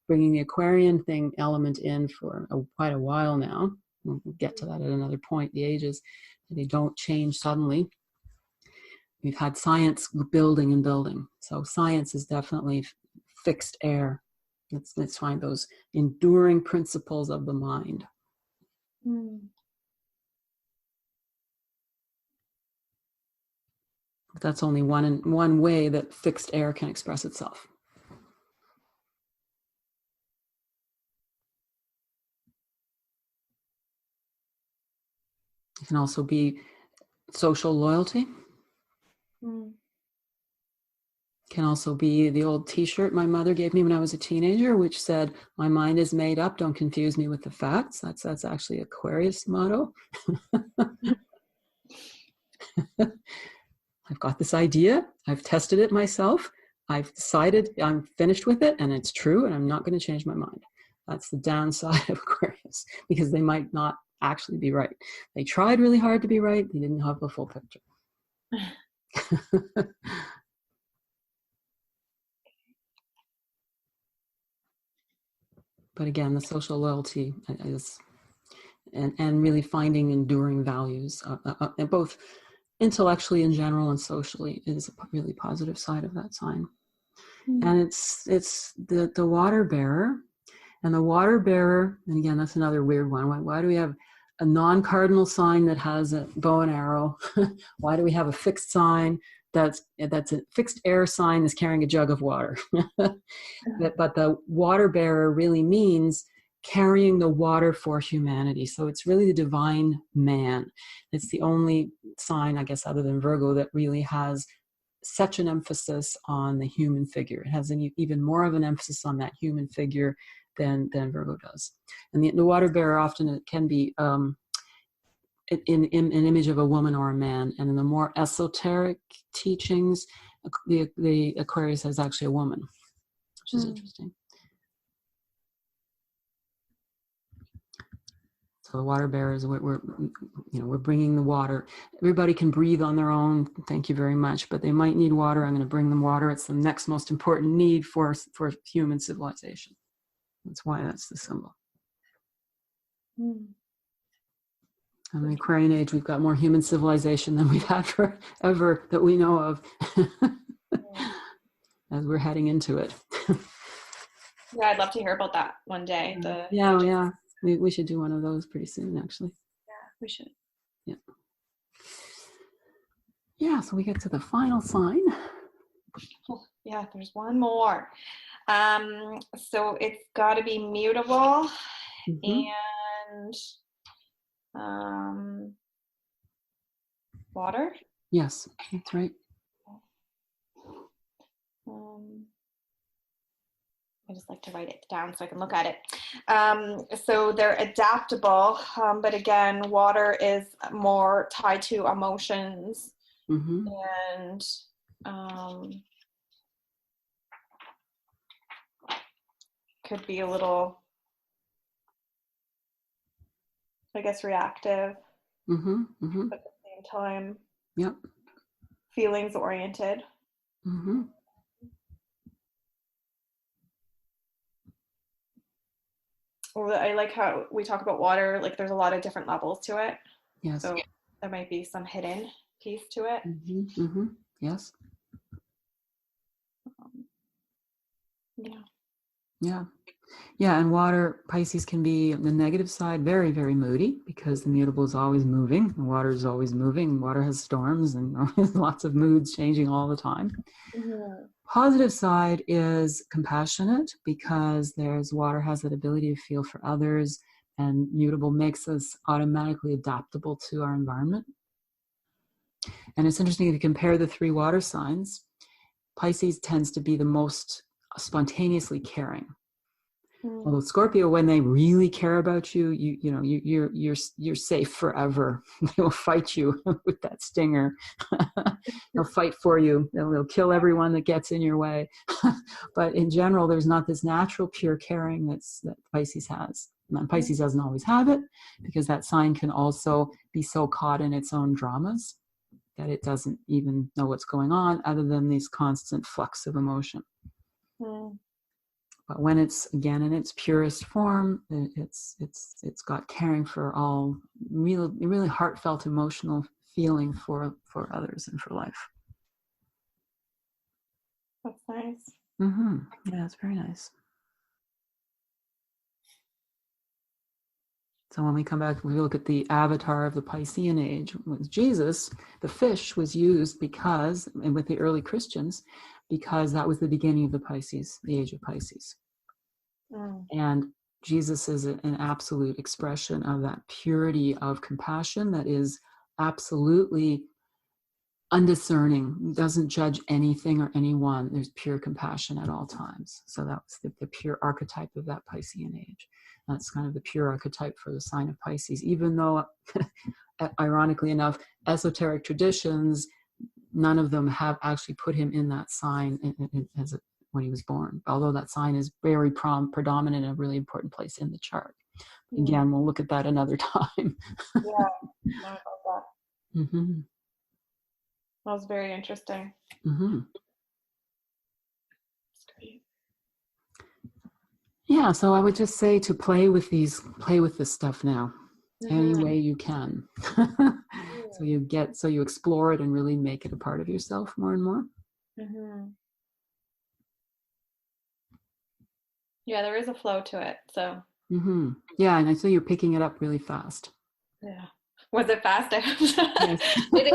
Bringing the Aquarian thing element in for quite a while now. We'll get to that at another point. The ages, they don't change suddenly. We've had science building and building. So science is definitely fixed air. Let's find those enduring principles of the mind. That's only one way that fixed air can express itself. It can also be social loyalty. Can also be the old t-shirt my mother gave me when I was a teenager, which said, "My mind is made up, don't confuse me with the facts." That's actually Aquarius motto. I've got this idea, I've tested it myself, I've decided I'm finished with it, and it's true, and I'm not going to change my mind. That's the downside of Aquarius, because they might not actually be right. They tried really hard to be right, they didn't have the full picture. But again, the social loyalty is, and really finding enduring values, both intellectually in general and socially, is a really positive side of that sign. And it's the water bearer. And the water bearer, and again, that's another weird one. Why do we have a non-cardinal sign that has a bow and arrow? Why do we have a fixed sign that's a fixed air sign is carrying a jug of water? But the water bearer really means carrying the water for humanity. So it's really the divine man. It's the only sign, I guess, other than Virgo, that really has such an emphasis on the human figure. It has even more of an emphasis on that human figure than Virgo does. And the water bearer often it can be in an image of a woman or a man. And in the more esoteric teachings, the Aquarius is actually a woman, which is interesting. So the water bearers, we're bringing the water. Everybody can breathe on their own. Thank you very much. But they might need water. I'm going to bring them water. It's the next most important need for human civilization. That's why that's the symbol. In the Aquarian age, we've got more human civilization than we've had forever that we know of, as we're heading into it. Yeah, I'd love to hear about that one day. Yeah. We should do one of those pretty soon, actually. Yeah, we should. Yeah. Yeah, so we get to the final sign. Oh, yeah, there's one more. So it's got to be mutable and water. Yes, that's right. I just like to write it down so I can look at it. So they're adaptable, but again, water is more tied to emotions and could be a little, I guess, reactive at the same time. Yep. Feelings oriented. I like how we talk about water, like there's a lot of different levels to it. Yes. So there might be some hidden piece to it. Yes. Yeah, and water, Pisces can be the negative side, very, very moody, because the mutable is always moving. The water is always moving. Water has storms and lots of moods changing all the time. Positive side is compassionate, because water has that ability to feel for others, and mutable makes us automatically adaptable to our environment. And it's interesting if you compare the three water signs, Pisces tends to be the most spontaneously caring. Although Scorpio, when they really care about you, you're safe forever. They will fight you with that stinger. They'll fight for you. They'll kill everyone that gets in your way. But in general, there's not this natural pure caring that Pisces has. And Pisces doesn't always have it, because that sign can also be so caught in its own dramas that it doesn't even know what's going on, other than these constant flux of emotion. But when it's again in its purest form, it's got caring for all, really heartfelt emotional feeling for others and for life. That's nice. Yeah, it's very nice. So when we come back, we look at the avatar of the Piscean age. With Jesus, the fish was used because, and with the early Christians, because that was the beginning of the Pisces, the age of Pisces. And Jesus is an absolute expression of that purity of compassion that is absolutely undiscerning, doesn't judge anything or anyone. There's pure compassion at all times. So that's the pure archetype of that Piscean age. That's kind of the pure archetype for the sign of Pisces, even though, ironically enough, esoteric traditions, none of them have actually put him in that sign when he was born, although that sign is very predominant and a really important place in the chart. Again, we'll look at that another time. Yeah, not about that. That was very interesting. That's great. Yeah, so I would just say to play with this stuff now, any way you can. So you explore it and really make it a part of yourself more and more. Yeah, there is a flow to it. So. Yeah, and I see you're picking it up really fast. Yeah. Was it fast? Yes. It is really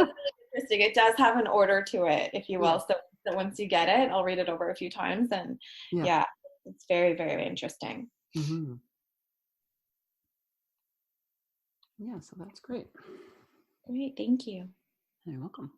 interesting. It does have an order to it, if you will. So once you get it, I'll read it over a few times, and it's very, very interesting. Yeah, so that's great. Great, thank you. You're welcome.